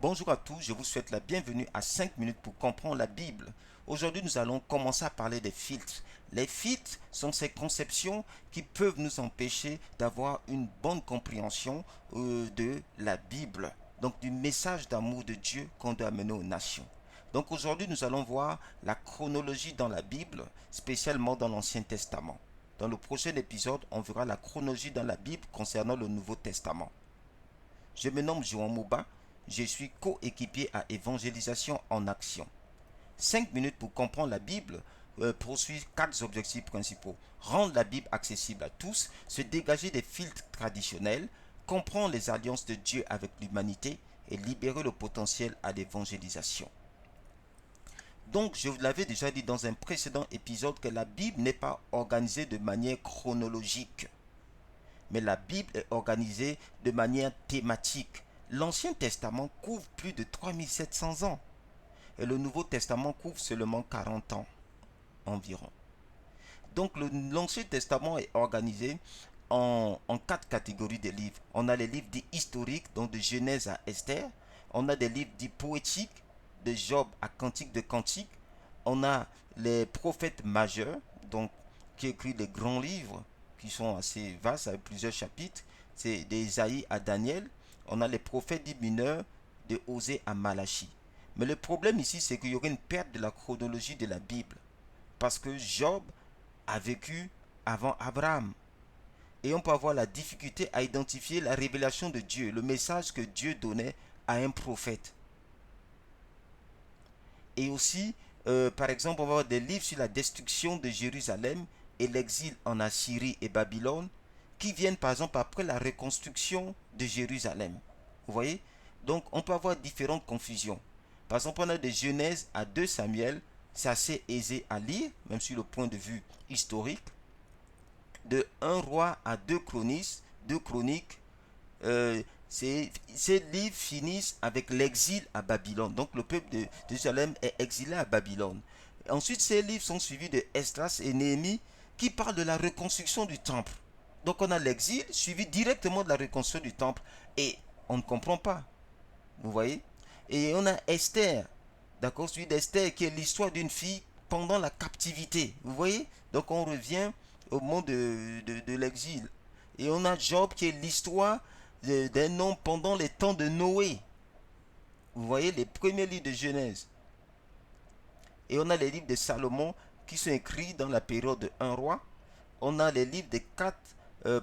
Bonjour à tous, je vous souhaite la bienvenue à 5 minutes pour comprendre la Bible. Aujourd'hui, nous allons commencer à parler des filtres. Les filtres sont ces conceptions qui peuvent nous empêcher d'avoir une bonne compréhension de la Bible, donc du message d'amour de Dieu qu'on doit amener aux nations. Donc aujourd'hui, nous allons voir la chronologie dans la Bible, spécialement dans l'Ancien Testament. Dans le prochain épisode, on verra la chronologie dans la Bible concernant le Nouveau Testament. Je me nomme Joan Mouba, je suis coéquipier à Évangélisation en Action. 5 minutes pour comprendre la Bible poursuit 4 objectifs principaux. Rendre la Bible accessible à tous, se dégager des filtres traditionnels, comprendre les alliances de Dieu avec l'humanité et libérer le potentiel à l'évangélisation. Donc, je vous l'avais déjà dit dans un précédent épisode que la Bible n'est pas organisée de manière chronologique, mais la Bible est organisée de manière thématique. L'Ancien Testament couvre plus de 3700 ans et le Nouveau Testament couvre seulement 40 ans environ. Donc l'Ancien Testament est organisé en 4 catégories de livres. On a les livres dits historiques, donc de Genèse à Esther. On a des livres dits poétiques, de Job à Cantique de Cantique. On a les prophètes majeurs, donc qui écrivent les grands livres, qui sont assez vastes avec plusieurs chapitres. C'est d'Ésaïe à Daniel. On a les prophètes dits mineurs, de Osée à Malachie. Mais le problème ici, c'est qu'il y aurait une perte de la chronologie de la Bible. Parce que Job a vécu avant Abraham. Et on peut avoir la difficulté à identifier la révélation de Dieu, le message que Dieu donnait à un prophète. Et aussi, par exemple, on va avoir des livres sur la destruction de Jérusalem et l'exil en Assyrie et Babylone, qui viennent par exemple après la reconstruction de Jérusalem. Vous voyez? Donc on peut avoir différentes confusions. Par exemple, on a de Genèse à 2 Samuel, c'est assez aisé à lire, même sur le point de vue historique. De 1 roi à 2 chroniques, ces livres finissent avec l'exil à Babylone. Donc le peuple de Jérusalem est exilé à Babylone. Ensuite, ces livres sont suivis de Esdras et Néhémie qui parlent de la reconstruction du temple. Donc on a l'exil suivi directement de la reconstruction du temple. Et on ne comprend pas. Vous voyez? Et on a Esther. D'accord? Suivi d'Esther qui est l'histoire d'une fille pendant la captivité. Vous voyez? Donc on revient au monde de l'exil. Et on a Job qui est l'histoire d'un homme pendant les temps de Noé. Vous voyez les premiers livres de Genèse. Et on a les livres de Salomon qui sont écrits dans la période de 1 roi. On a les livres des 4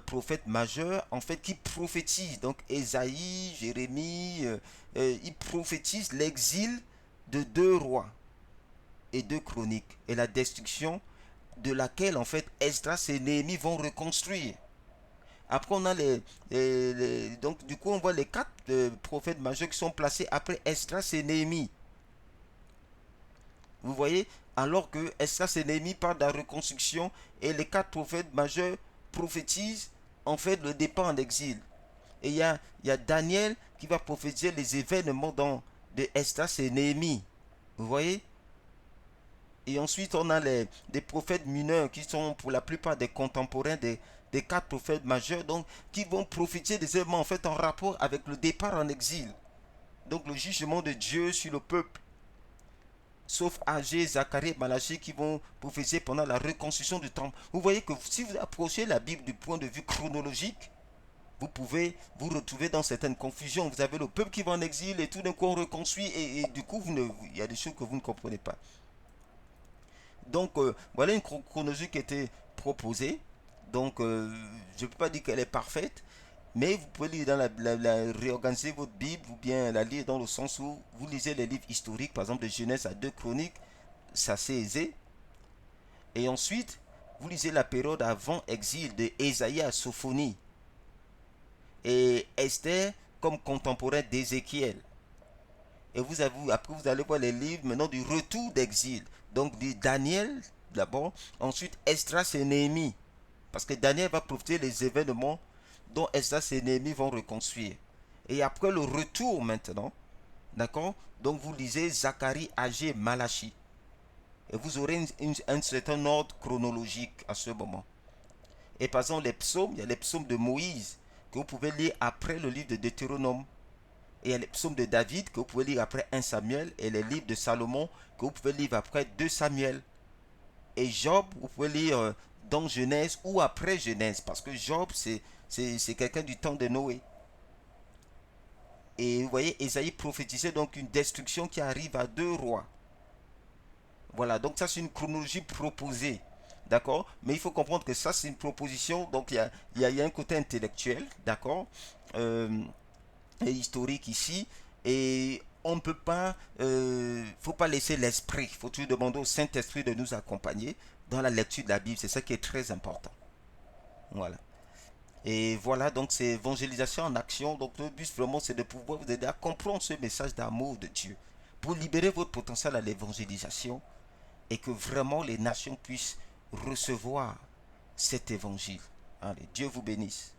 prophètes majeurs en fait qui prophétisent. Donc Ésaïe, Jérémie, ils prophétisent l'exil de 2 rois et 2 chroniques et la destruction de laquelle en fait Esdras et Néhémie vont reconstruire. Après, on a donc du coup, on voit les 4 prophètes majeurs qui sont placés après Esdras et Néhémie. Vous voyez, alors que Esdras et Néhémie parlent de la reconstruction et les 4 prophètes majeurs prophétisent en fait le départ en exil. Et il y a Daniel qui va prophétiser les événements de Esdras et Néhémie. Vous voyez. Et ensuite, on a des prophètes mineurs qui sont pour la plupart des contemporains des 4 prophètes majeurs, donc qui vont prophétiser des événements en fait en rapport avec le départ en exil. Donc le jugement de Dieu sur le peuple. Sauf Agé, Zacharie et Malachie qui vont prophétiser pendant la reconstruction du temple. Vous voyez que si vous approchez la Bible du point de vue chronologique, vous pouvez vous retrouver dans certaines confusions. Vous avez le peuple qui va en exil et tout d'un coup on reconstruit et du coup il y a des choses que vous ne comprenez pas. Donc voilà une chronologie qui a été proposée. Donc je ne peux pas dire qu'elle est parfaite, mais vous pouvez lire dans réorganiser votre Bible ou bien la lire dans le sens où vous lisez les livres historiques, par exemple de Genèse à 2 chroniques, c'est assez aisé. Et ensuite, vous lisez la période avant exil de Ésaïe à Sophonie et Esther comme contemporain d'Ézéchiel. Et après vous allez voir les livres maintenant du retour d'exil. Donc de Daniel d'abord, ensuite Esdras et Néhémie. Parce que Daniel va profiter des événements dont Esdras et Néhémie vont reconstruire. Et après le retour maintenant, d'accord? Donc vous lisez Zacharie, Agé, Malachie. Et vous aurez un certain ordre chronologique à ce moment. Et par exemple les psaumes, il y a les psaumes de Moïse que vous pouvez lire après le livre de Deutéronome. Et il y a les psaumes de David que vous pouvez lire après 1 Samuel et les livres de Salomon que vous pouvez lire après 2 Samuel. Et Job, vous pouvez lire dans Genèse ou après Genèse parce que Job, c'est quelqu'un du temps de Noé. Et vous voyez, Ésaïe prophétisait donc une destruction qui arrive à 2 rois. Voilà, donc ça c'est une chronologie proposée. D'accord. Mais il faut comprendre que ça c'est une proposition. Donc il y a un côté intellectuel. D'accord. Euh, et historique ici. Et on ne peut pas. Faut pas laisser l'esprit. Il faut toujours demander au Saint-Esprit de nous accompagner dans la lecture de la Bible. C'est ça qui est très important. Voilà. Et voilà, donc c'est évangélisation en action. Donc le but vraiment c'est de pouvoir vous aider à comprendre ce message d'amour de Dieu. Pour libérer votre potentiel à l'évangélisation et que vraiment les nations puissent recevoir cet évangile. Allez, Dieu vous bénisse.